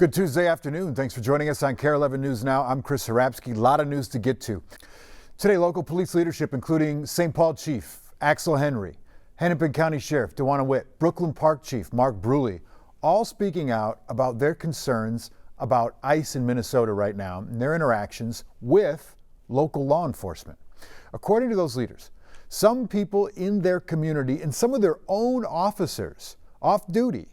Good Tuesday afternoon. Thanks for joining us on KARE 11 News Now. I'm Chris Harapsky. A lot of news to get to. Today, local police leadership, including St. Paul Chief Axel Henry, Hennepin County Sheriff DeWanna Witt, Brooklyn Park Chief Mark Bruley, all speaking out about their concerns about ICE in Minnesota right now and their interactions with local law enforcement. According to those leaders, some people in their community and some of their own officers off duty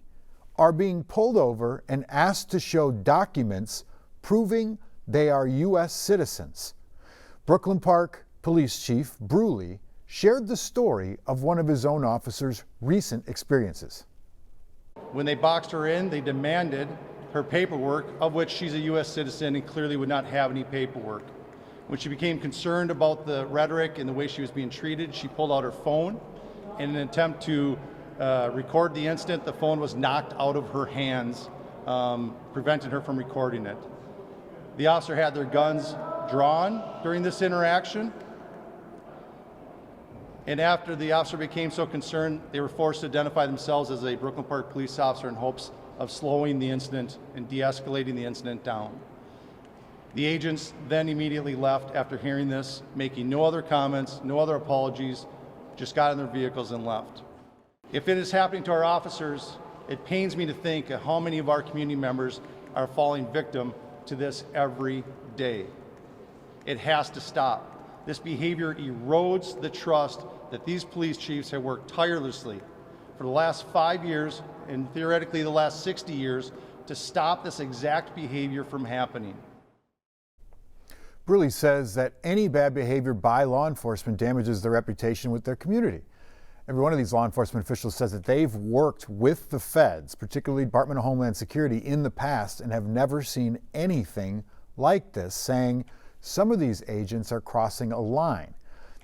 are being pulled over and asked to show documents proving they are U.S. citizens. Brooklyn Park Police Chief Bruley shared the story of one of his own officers' recent experiences. When they boxed her in, they demanded her paperwork, of which she's a U.S. citizen and clearly would not have any paperwork. When she became concerned about the rhetoric and the way she was being treated, she pulled out her phone. In an attempt to record the incident, the phone was knocked out of her hands, preventing her from recording it. The officer had their guns drawn during this interaction, and after the officer became so concerned, they were forced to identify themselves as a Brooklyn Park police officer in hopes of slowing the incident and de-escalating the incident down. The agents then immediately left after hearing this, making no other comments, no other apologies, just got in their vehicles and left. If it is happening to our officers, it pains me to think of how many of our community members are falling victim to this every day. It has to stop. This behavior erodes the trust that these police chiefs have worked tirelessly for the last 5 years and theoretically the last 60 years to stop this exact behavior from happening. Bruley says that any bad behavior by law enforcement damages their reputation with their community. Every one of these law enforcement officials says that they've worked with the feds, particularly Department of Homeland Security, in the past and have never seen anything like this, saying some of these agents are crossing a line.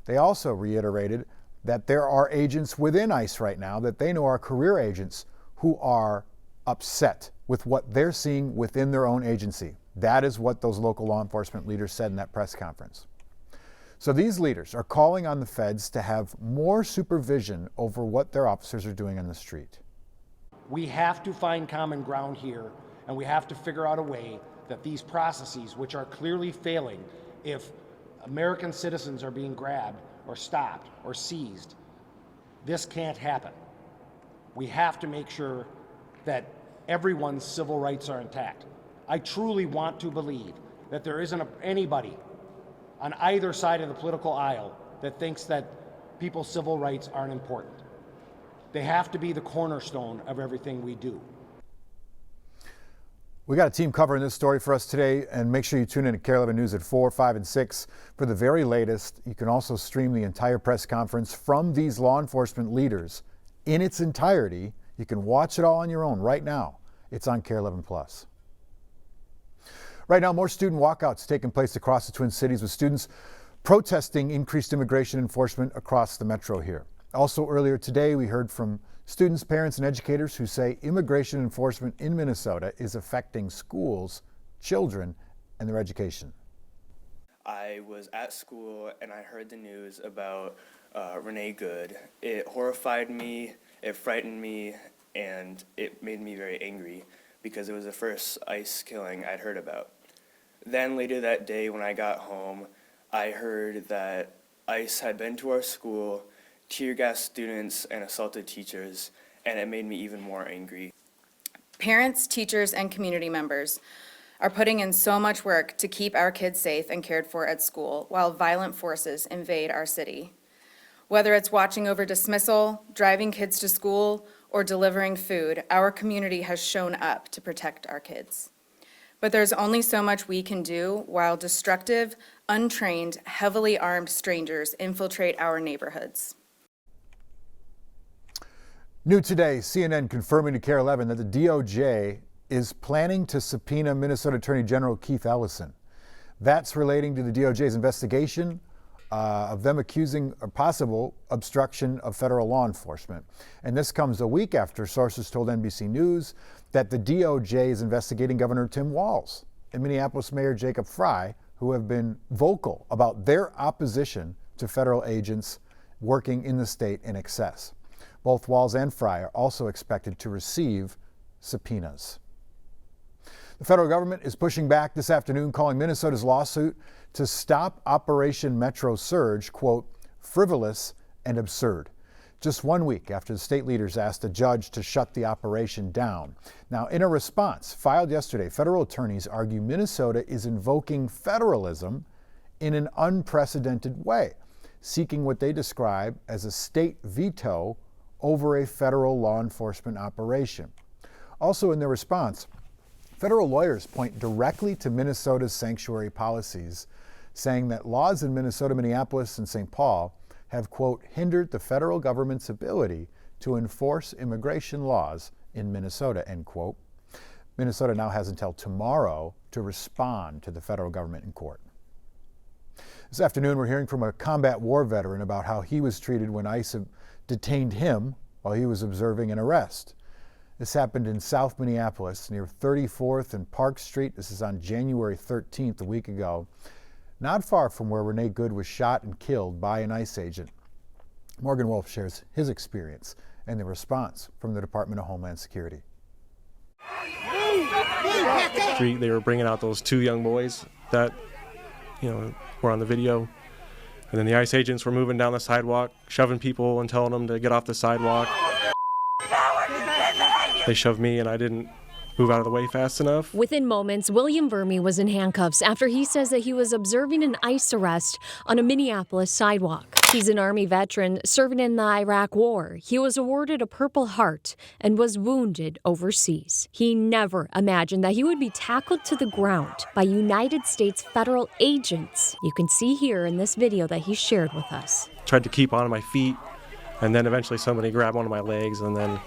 They also reiterated that there are agents within ICE right now that they know are career agents who are upset with what they're seeing within their own agency. That is what those local law enforcement leaders said in that press conference. So these leaders are calling on the feds to have more supervision over what their officers are doing on the street. We have to find common ground here, and we have to figure out a way that these processes, which are clearly failing, if American citizens are being grabbed or stopped or seized, this can't happen. We have to make sure that everyone's civil rights are intact. I truly want to believe that there isn't anybody on either side of the political aisle that thinks that people's civil rights aren't important. They have to be the cornerstone of everything we do. We got a team covering this story for us today, and make sure you tune in to KARE 11 News at 4, 5, and 6 for the very latest. You can also stream the entire press conference from these law enforcement leaders in its entirety. You can watch it all on your own right now. It's on KARE 11 Plus. Right now, more student walkouts taking place across the Twin Cities, with students protesting increased immigration enforcement across the metro here. Also earlier today, we heard from students, parents, and educators who say immigration enforcement in Minnesota is affecting schools, children, and their education. I was at school and I heard the news about Renee Good. It horrified me, it frightened me, and it made me very angry because it was the first ICE killing I'd heard about. Then later that day when I got home, I heard that ICE had been to our school, tear gassed students, and assaulted teachers, and it made me even more angry. Parents, teachers, and community members are putting in so much work to keep our kids safe and cared for at school while violent forces invade our city. Whether it's watching over dismissal, driving kids to school, or delivering food, our community has shown up to protect our kids. But there's only so much we can do while destructive, untrained, heavily armed strangers infiltrate our neighborhoods. New today, CNN confirming to KARE 11 that the DOJ is planning to subpoena Minnesota Attorney General Keith Ellison. That's relating to the DOJ's investigation of them accusing a possible obstruction of federal law enforcement. And this comes a week after sources told NBC News that the DOJ is investigating Governor Tim Walz and Minneapolis Mayor Jacob Frey, who have been vocal about their opposition to federal agents working in the state in excess. Both Walz and Frey are also expected to receive subpoenas. The federal government is pushing back this afternoon, calling Minnesota's lawsuit to stop Operation Metro Surge, quote, frivolous and absurd. Just 1 week after the state leaders asked a judge to shut the operation down. Now, in a response filed yesterday, federal attorneys argue Minnesota is invoking federalism in an unprecedented way, seeking what they describe as a state veto over a federal law enforcement operation. Also in their response, federal lawyers point directly to Minnesota's sanctuary policies, saying that laws in Minnesota, Minneapolis, and St. Paul have, quote, hindered the federal government's ability to enforce immigration laws in Minnesota, end quote. Minnesota now has until tomorrow to respond to the federal government in court. This afternoon, we're hearing from a combat war veteran about how he was treated when ICE detained him while he was observing an arrest. This happened in South Minneapolis near 34th and Park Street. This is on January 13th, a week ago, not far from where Renee Good was shot and killed by an ICE agent. Morgan Wolf shares his experience and the response from the Department of Homeland Security. They were bringing out those two young boys that, were on the video. And then the ICE agents were moving down the sidewalk, shoving people and telling them to get off the sidewalk. They shoved me and I didn't move out of the way fast enough. Within moments, William Verme was in handcuffs after he says that he was observing an ICE arrest on a Minneapolis sidewalk. He's an Army veteran serving in the Iraq War. He was awarded a Purple Heart and was wounded overseas. He never imagined that he would be tackled to the ground by United States federal agents. You can see here in this video that he shared with us. Tried to keep on my feet, and then eventually somebody grabbed one of my legs, and then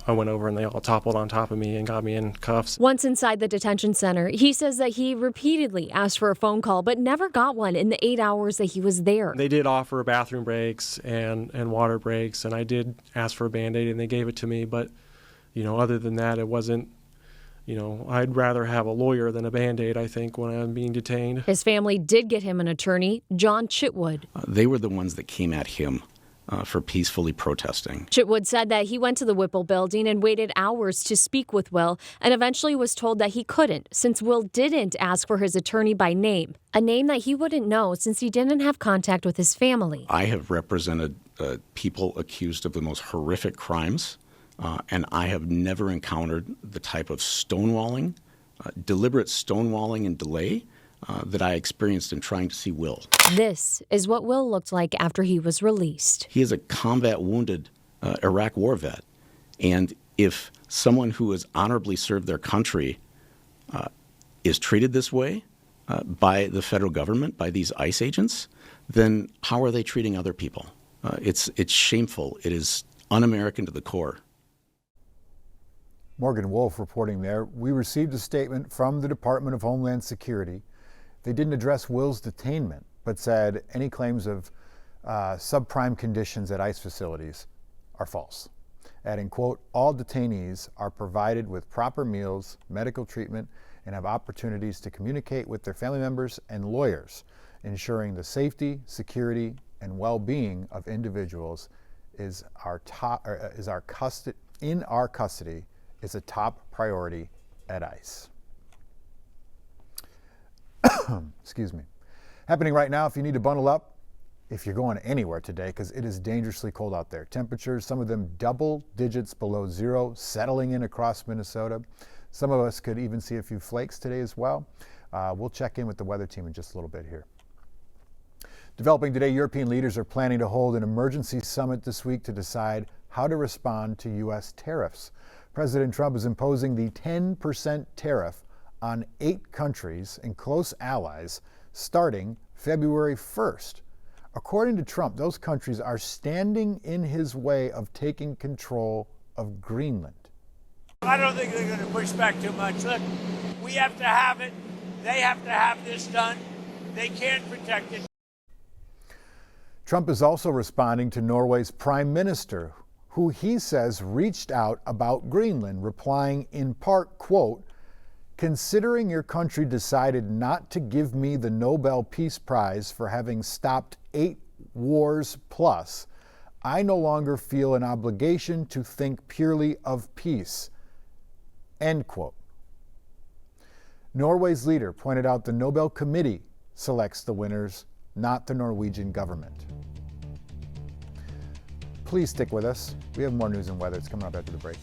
I went over and they all toppled on top of me and got me in cuffs. Once inside the detention center, he says that he repeatedly asked for a phone call but never got one in the 8 hours that he was there. They did offer bathroom breaks and water breaks, and I did ask for a Band-Aid and they gave it to me. But, other than that, it wasn't, I'd rather have a lawyer than a Band-Aid, I think, when I'm being detained. His family did get him an attorney, John Chitwood. They were the ones that came at him for peacefully protesting. Chitwood said that he went to the Whipple building and waited hours to speak with Will and eventually was told that he couldn't since Will didn't ask for his attorney by name, a name that he wouldn't know since he didn't have contact with his family. I have represented people accused of the most horrific crimes, and I have never encountered the type of stonewalling, deliberate stonewalling and delay that I experienced in trying to see Will. This is what Will looked like after he was released. He is a combat wounded Iraq war vet. And if someone who has honorably served their country is treated this way by the federal government, by these ICE agents, then how are they treating other people? It's shameful. It is un-American to the core. Morgan Wolf reporting there. We received a statement from the Department of Homeland Security. They didn't address Will's detainment, but said any claims of subprime conditions at ICE facilities are false. Adding, quote, all detainees are provided with proper meals, medical treatment, and have opportunities to communicate with their family members and lawyers, ensuring the safety, security, and well-being of individuals is in our custody is a top priority at ICE. Excuse me. Happening right now, if you need to bundle up, if you're going anywhere today, because it is dangerously cold out there. Temperatures, some of them double digits below zero, settling in across Minnesota. Some of us could even see a few flakes today as well. We'll check in with the weather team in just a little bit here. Developing today, European leaders are planning to hold an emergency summit this week to decide how to respond to U.S. tariffs. President Trump is imposing the 10% tariff on 8 countries and close allies starting February 1st. According to Trump, those countries are standing in his way of taking control of Greenland. I don't think they're going to push back too much. Look, we have to have it. They have to have this done. They can't protect it. Trump is also responding to Norway's prime minister, who he says reached out about Greenland, replying in part, quote, considering your country decided not to give me the Nobel Peace Prize for having stopped 8 wars plus, I no longer feel an obligation to think purely of peace, end quote. Norway's leader pointed out the Nobel Committee selects the winners, not the Norwegian government. Please stick with us. We have more news and weather. It's coming up after the break.